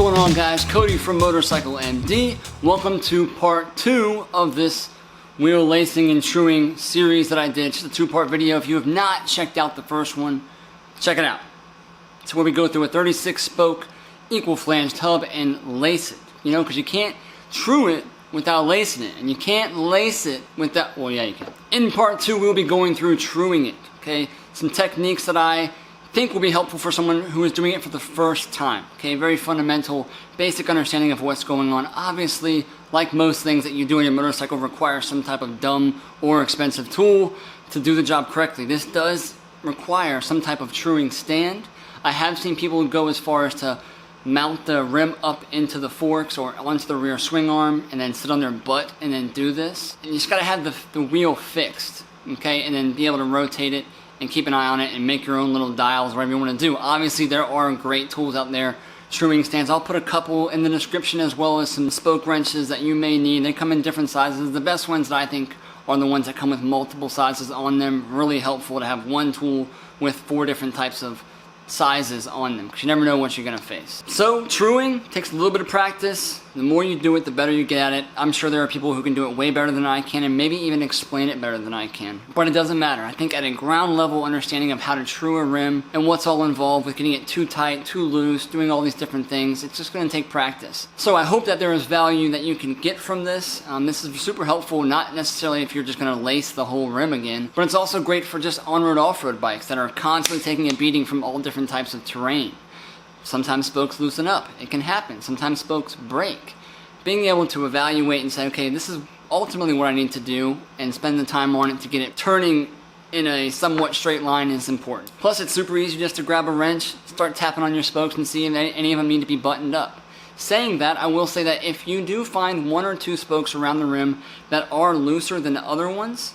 going on, guys? Cody from MotorcycleMD. Welcome to part 2 of this wheel lacing and truing series that I did. Just a 2-part video. If you have not checked out the first one, check it out. It's where we go through a 36 spoke equal flange tub and lace it. You know, because you can't true it without lacing it, and you can't lace it without, well, yeah, you can. In part 2, we'll be going through truing it, okay? Some techniques that I think will be helpful for someone who is doing it for the first time, okay? Very fundamental, basic understanding of what's going on. Obviously, like most things that you do on your motorcycle, requires some type of dumb or expensive tool to do the job correctly. This does require some type of truing stand. I have seen people go as far as to mount the rim up into the forks or onto the rear swing arm and then sit on their butt and then do this. And you just gotta have the wheel fixed, okay? And then be able to rotate it and keep an eye on it and make your own little dials, whatever you want to do. Obviously, there are great tools out there, truing stands. I'll put a couple in the description, as well as some spoke wrenches that you may need. They come in different sizes. The best ones that I think are the ones that come with multiple sizes on them. Really helpful to have one tool with 4 different types of sizes on them, because you never know what you're going to face. So truing takes a little bit of practice. The more you do it, the better you get at it. I'm sure there are people who can do it way better than I can, and maybe even explain it better than I can. But it doesn't matter. I think at a ground level understanding of how to true a rim and what's all involved with getting it too tight, too loose, doing all these different things, it's just going to take practice. So I hope that there is value that you can get from this. This is super helpful, not necessarily if you're just going to lace the whole rim again, but it's also great for just on-road, off-road bikes that are constantly taking a beating from all different types of terrain. Sometimes spokes loosen up. It can happen. Sometimes spokes break. Being able to evaluate and say, okay, this is ultimately what I need to do, and spend the time on it to get it turning in a somewhat straight line is important. Plus, it's super easy just to grab a wrench, start tapping on your spokes, and see if any of them need to be buttoned up. Saying that, I will say that if you do find 1 or 2 spokes around the rim that are looser than the other ones,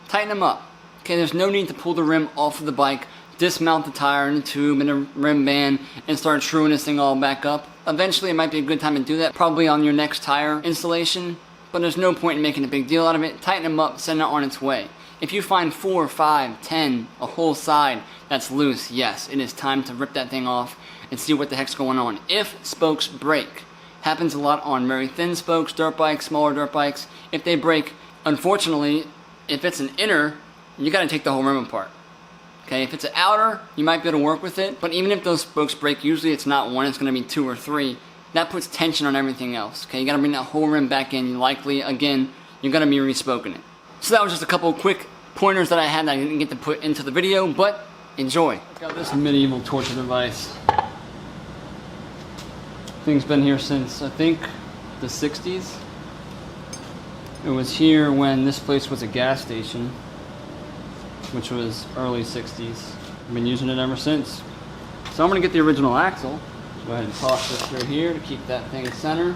tighten them up. Okay, there's no need to pull the rim off of the bike, dismount the tire and the tube and the rim band, and start truing this thing all back up. Eventually it might be a good time to do that, probably on your next tire installation, but there's no point in making a big deal out of it. Tighten them up, send it on its way. If you find 4, 5, 10, a whole side that's loose, yes, it is time to rip that thing off and see what the heck's going on. If spokes break, happens a lot on very thin spokes, dirt bikes, smaller dirt bikes. If they break, unfortunately, if it's an inner, you gotta take the whole rim apart. Okay, if it's an outer, you might be able to work with it, but even if those spokes break, usually it's not 1, it's going to be 2 or 3. That puts tension on everything else. Okay, you got to bring that whole rim back in. You likely, again, you're going to be respoking it. So that was just a couple of quick pointers that I had that I didn't get to put into the video, but enjoy. I've got this medieval torture device. Thing's been here since, I think, the 60s. It was here when this place was a gas station, which was early 60s. I've been using it ever since. So I'm gonna get the original axle. Go ahead and toss this through here to keep that thing center.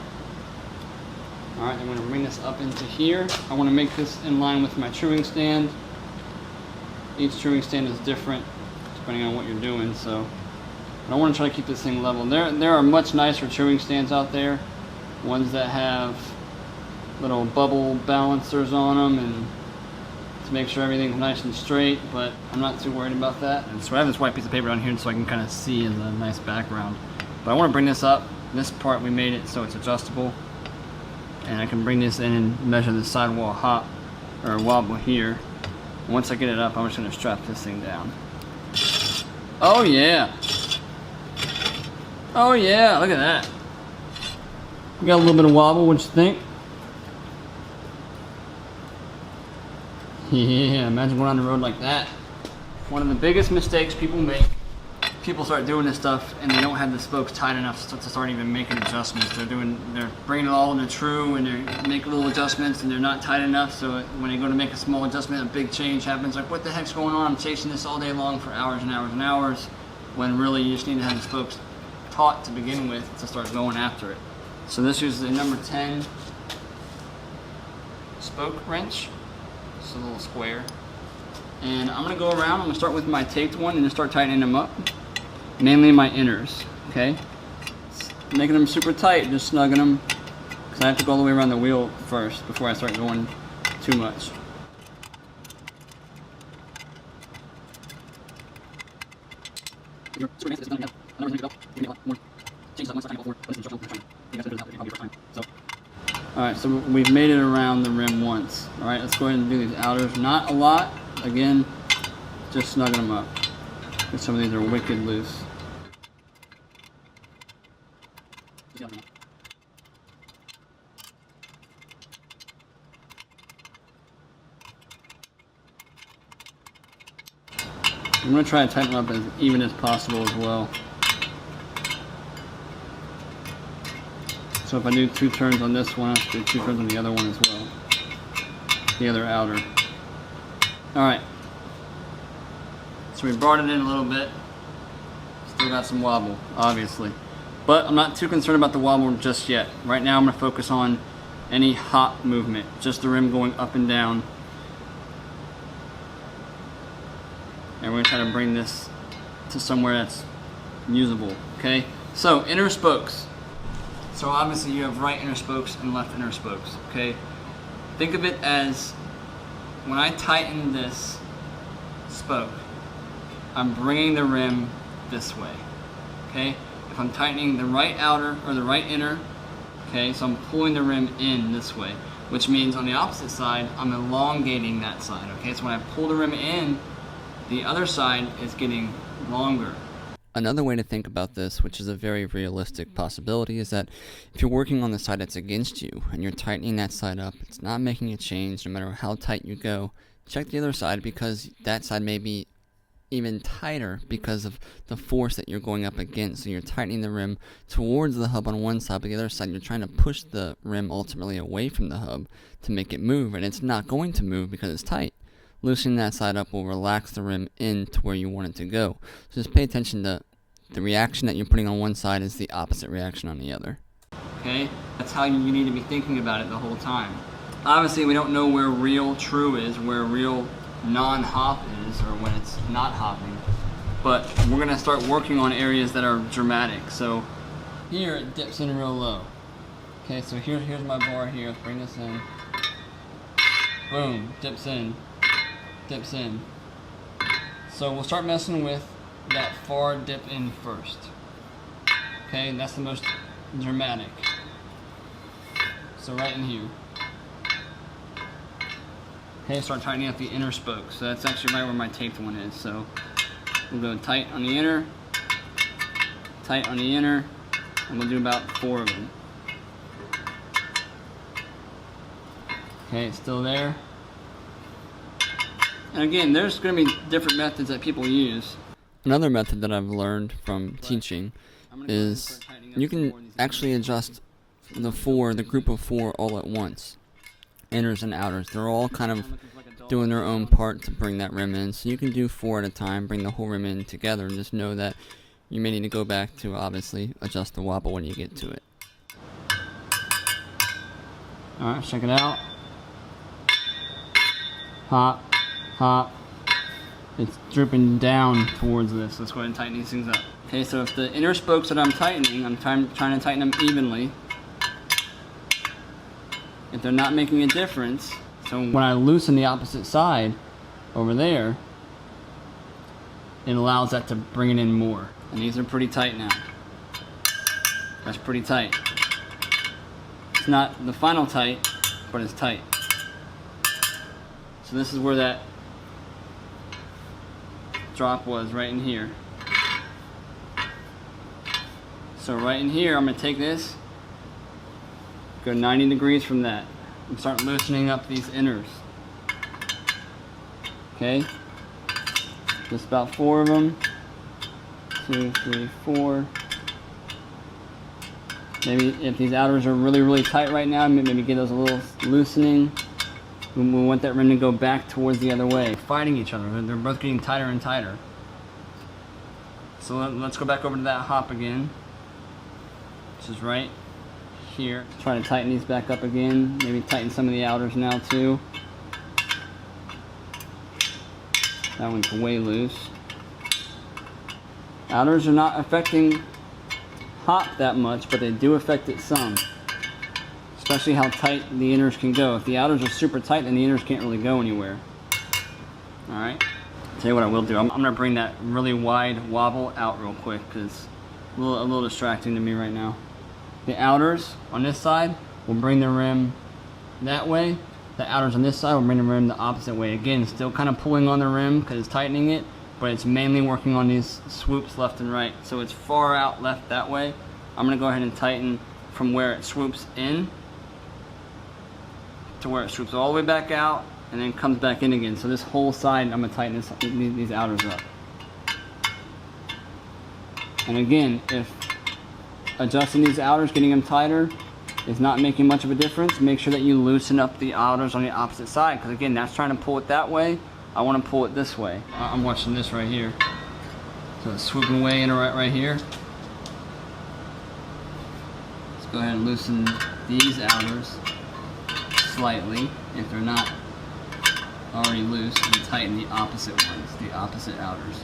All right, I'm gonna bring this up into here. I wanna make this in line with my truing stand. Each truing stand is different depending on what you're doing, so I wanna try to keep this thing level. There are much nicer truing stands out there, ones that have little bubble balancers on them and to make sure everything's nice and straight, but I'm not too worried about that. And so I have this white piece of paper on here so I can kind of see as a nice background. But I want to bring this up. This part we made it so it's adjustable, and I can bring this in and measure the sidewall hop or wobble here. And once I get it up, I'm just going to strap this thing down. Oh yeah! Oh yeah! Look at that. We got a little bit of wobble. What you think? Yeah, imagine going on the road like that. One of the biggest mistakes people make, people start doing this stuff and they don't have the spokes tight enough to start even making adjustments. They're bringing it all into true and they're making little adjustments and they're not tight enough, so when they go to make a small adjustment, a big change happens. Like, what the heck's going on? I'm chasing this all day long for hours and hours and hours, when really you just need to have the spokes taut to begin with to start going after it. So this is the number 10 spoke wrench. A little square, and I'm gonna go around. I'm gonna start with my taped one and just start tightening them up, mainly my inners. Okay, making them super tight, just snugging them, because I have to go all the way around the wheel first before I start going too much. Alright, so we've made it around the rim once. Alright, let's go ahead and do these outers. Not a lot. Again, just snugging them up. Because some of these are wicked loose. I'm going to try to tighten them up as even as possible as well. So if I do 2 turns on this one, I have to do 2 turns on the other one as well. The other outer. Alright. So we brought it in a little bit. Still got some wobble, obviously. But I'm not too concerned about the wobble just yet. Right now I'm going to focus on any hop movement. Just the rim going up and down. And we're going to try to bring this to somewhere that's usable. Okay? So, inner spokes. So obviously you have right inner spokes and left inner spokes. Okay? Think of it as when I tighten this spoke, I'm bringing the rim this way. Okay? If I'm tightening the right outer or the right inner, okay, so I'm pulling the rim in this way, which means on the opposite side, I'm elongating that side. Okay? So when I pull the rim in, the other side is getting longer. Another way to think about this, which is a very realistic possibility, is that if you're working on the side that's against you and you're tightening that side up, it's not making a change no matter how tight you go. Check the other side because that side may be even tighter because of the force that you're going up against. So you're tightening the rim towards the hub on one side, but the other side you're trying to push the rim ultimately away from the hub to make it move, and it's not going to move because it's tight. Loosening that side up will relax the rim in to where you want it to go. So just pay attention to the reaction that you're putting on one side is the opposite reaction on the other. Okay? That's how you need to be thinking about it the whole time. Obviously we don't know where real true is, where real non-hop is, or when it's not hopping. But we're going to start working on areas that are dramatic. So here it dips in real low. Okay, so here's my bar here. Let's bring this in. Boom, dips in. Dips in. So we'll start messing with that far dip in first. Okay, that's the most dramatic. So right in here. Okay, start tightening up the inner spokes. So that's actually right where my taped one is. So we'll go tight on the inner, tight on the inner, and we'll do about 4 of them. Okay, it's still there. And again, there's going to be different methods that people use. Another method that I've learned from teaching is you can actually adjust the group of 4 all at once. Inners and outers. They're all kind of doing their own part to bring that rim in. So you can do 4 at a time, bring the whole rim in together, and just know that you may need to go back to obviously adjust the wobble when you get to it. Alright, check it out. Hop. Hop. It's dripping down towards this. Let's go ahead and tighten these things up. Okay, so if the inner spokes that I'm tightening, I'm trying to tighten them evenly. If they're not making a difference, so when I loosen the opposite side over there, it allows that to bring it in more. And these are pretty tight now. That's pretty tight. It's not the final tight, but it's tight. So this is where that drop was, right in here. So right in here, I'm going to take this, go 90 degrees from that, and start loosening up these inners. Okay? Just about 4 of them. 2, 3, 4. Maybe if these outers are really, really tight right now, maybe get those a little loosening. We want that rim to go back towards the other way. Fighting each other. They're both getting tighter and tighter. So let's go back over to that hop again, which is right here. Try to tighten these back up again. Maybe tighten some of the outers now too. That one's way loose. Outers are not affecting hop that much, but they do affect it some. Especially how tight the inners can go. If the outers are super tight, then the inners can't really go anywhere. Alright. Tell you what I will do. I'm going to bring that really wide wobble out real quick because little distracting to me right now. The outers on this side will bring the rim that way. The outers on this side will bring the rim the opposite way. Again, still kind of pulling on the rim because it's tightening it, but it's mainly working on these swoops left and right. So it's far out left that way. I'm going to go ahead and tighten from where it swoops in to where it swoops all the way back out and then comes back in again. So this whole side, I'm going to tighten these outers up. And again, if adjusting these outers, getting them tighter, is not making much of a difference, make sure that you loosen up the outers on the opposite side, because again, that's trying to pull it that way. I want to pull it this way. I'm watching this right here. So it's swooping way in right here. Let's go ahead and loosen these outers slightly, if they're not already loose, and tighten the opposite ones, the opposite outers.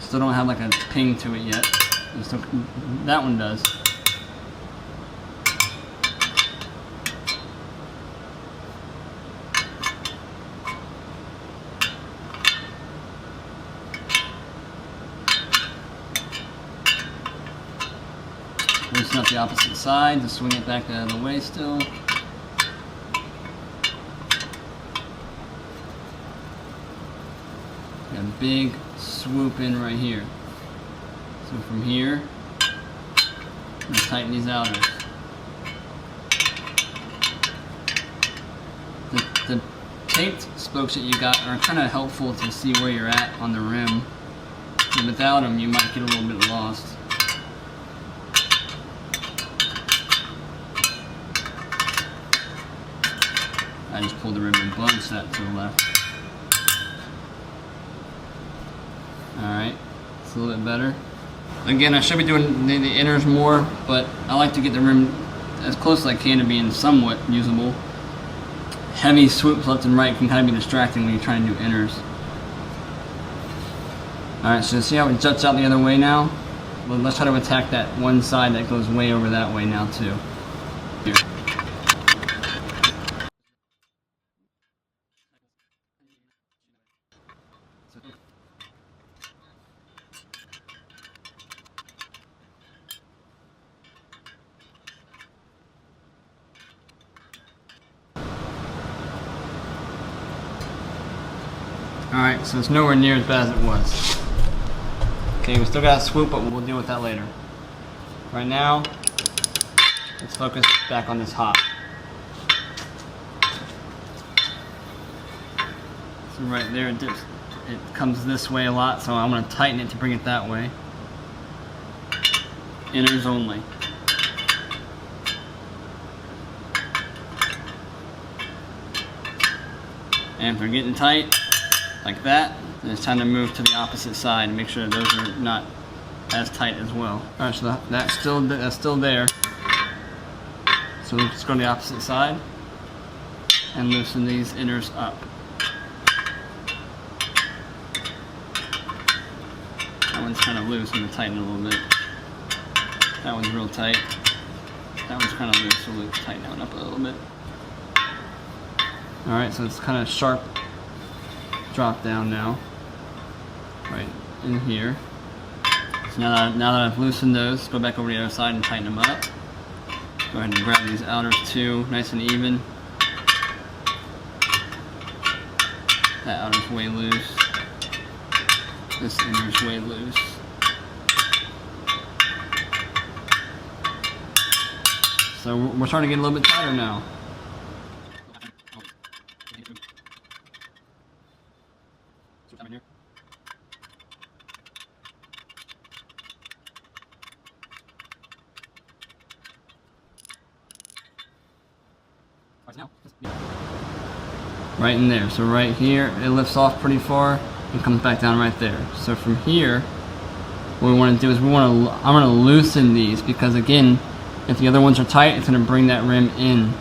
Still don't have like a ping to it yet. That one does. Loosen up the opposite side to swing it back out of the way still. Got a big swoop in right here. So from here, I'm going to tighten these outers. The taped spokes that you got are kind of helpful to see where you're at on the rim. And without them, you might get a little bit lost. I just pulled the rim and bunched that to the left. Alright, it's a little bit better. Again, I should be doing the inners more, but I like to get the rim as close as I can to being somewhat usable. Heavy swoops left and right can kind of be distracting when you're trying to do inners. Alright, so see how it juts out the other way now? Well, let's try to attack that one side that goes way over that way now too. Here. Alright, so it's nowhere near as bad as it was. Okay, we still got a swoop, but we'll deal with that later. Right now, let's focus back on this hop. So right there, it comes this way a lot, so I'm going to tighten it to bring it that way. Inners only. And if they're getting tight, like that, then it's time to move to the opposite side and make sure that those are not as tight as well. Alright, so that's still there. So let's go to the opposite side and loosen these inners up. That one's kind of loose, I'm going to tighten it a little bit. That one's real tight. That one's kind of loose, so we'll tighten that one up a little bit. Alright, so it's kind of sharp drop down now, right in here. So now that I've loosened those, let's go back over to the other side and tighten them up. Go ahead and grab these outers too, nice and even. That outer's way loose. This inner's way loose. So we're starting to get a little bit tighter now. Right in there. So right here, it lifts off pretty far and comes back down right there. So from here, what we want to do is I'm going to loosen these, because again, If the other ones are tight, it's going to bring that rim in.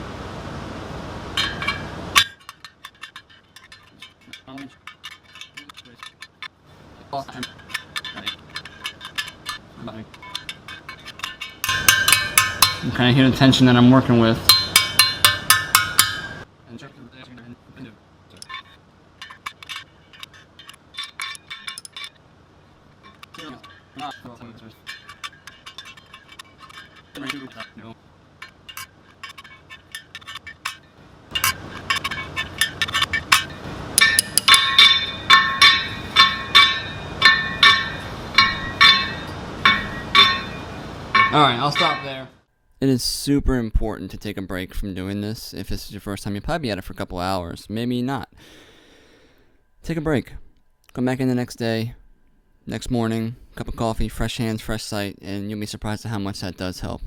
You kind of hear the tension that I'm working with. Alright, I'll stop there. It is super important to take a break from doing this. If this is your first time, you'll probably be at it for a couple hours. Maybe not. Take a break. Come back in the next day, next morning, cup of coffee, fresh hands, fresh sight, and you'll be surprised at how much that does help.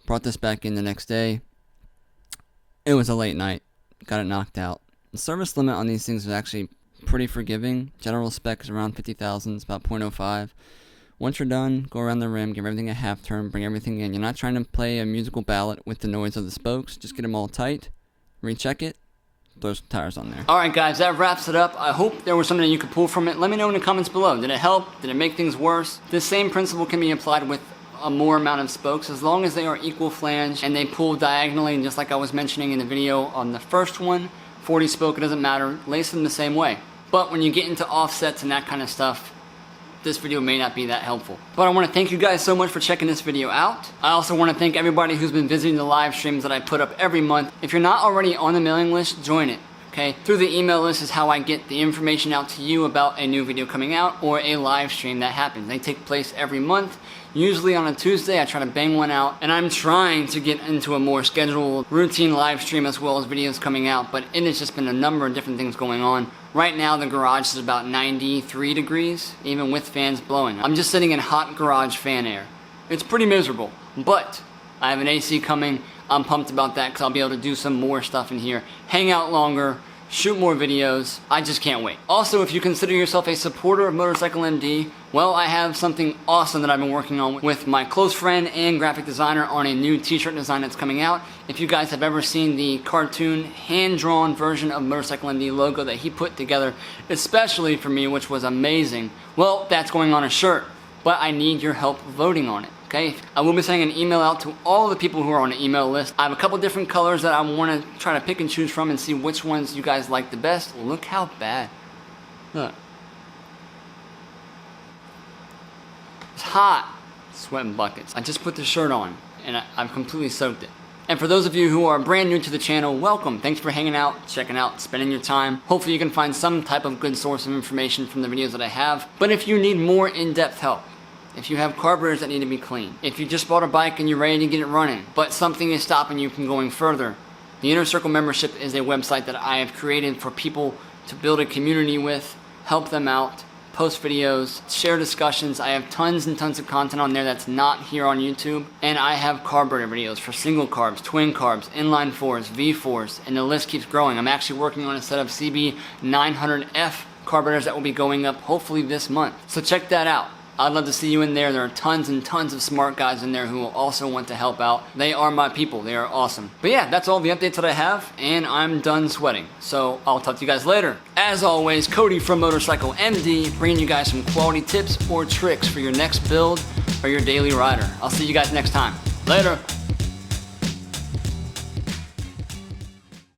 Brought this back in the next day. It was a late night. Got it knocked out. The service limit on these things is actually pretty forgiving. General spec is around 50,000. It's about 0.05. Once you're done, go around the rim, give everything a half turn, bring everything in. You're not trying to play a musical ballad with the noise of the spokes. Just get them all tight, recheck it, throw some tires on there. Alright guys, that wraps it up. I hope there was something that you could pull from it. Let me know in the comments below. Did it help? Did it make things worse? This same principle can be applied with a more amount of spokes as long as they are equal flange and they pull diagonally, just like I was mentioning in the video on the first one. 40 spoke, it doesn't matter. Lace them the same way. But when you get into offsets and that kind of stuff, this video may not be that helpful. But I want to thank you guys so much for checking this video out. I also want to thank everybody who's been visiting the live streams that I put up every month. If you're not already on the mailing list, join it. Okay? Through the email list is how I get the information out to you about a new video coming out or a live stream that happens. They take place every month. Usually on a Tuesday, I try to bang one out, and I'm trying to get into a more scheduled, routine live stream as well as videos coming out, but it has just been a number of different things going on. Right now, the garage is about 93 degrees, even with fans blowing. I'm just sitting in hot garage fan air. It's pretty miserable, but I have an AC coming. I'm pumped about that because I'll be able to do some more stuff in here, hang out longer, shoot more videos. I just can't wait. Also, if you consider yourself a supporter of MotorcycleMD, well, I have something awesome that I've been working on with my close friend and graphic designer on a new t-shirt design that's coming out. If you guys have ever seen the cartoon, hand-drawn version of MotorcycleMD logo that he put together, especially for me, which was amazing, well, that's going on a shirt, but I need your help voting on it. Okay, I will be sending an email out to all the people who are on the email list. I have a couple different colors that I want to try to pick and choose from and see which ones you guys like the best. Look how bad. Look. It's hot. Sweating buckets. I just put the shirt on and I've completely soaked it. And for those of you who are brand new to the channel, welcome. Thanks for hanging out, checking out, spending your time. Hopefully you can find some type of good source of information from the videos that I have. But if you need more in-depth help, if you have carburetors that need to be cleaned, if you just bought a bike and you're ready to get it running, but something is stopping you from going further, the Inner Circle membership is a website that I have created for people to build a community with, help them out, post videos, share discussions. I have tons and tons of content on there that's not here on YouTube. And I have carburetor videos for single carbs, twin carbs, inline fours, V4s, and the list keeps growing. I'm actually working on a set of CB900F carburetors that will be going up hopefully this month. So check that out. I'd love to see you in there. There are tons and tons of smart guys in there who will also want to help out. They are my people. They are awesome. But yeah, that's all the updates that I have, and I'm done sweating. So I'll talk to you guys later. As always, Cody from MotorcycleMD, bringing you guys some quality tips or tricks for your next build or your daily rider. I'll see you guys next time. Later.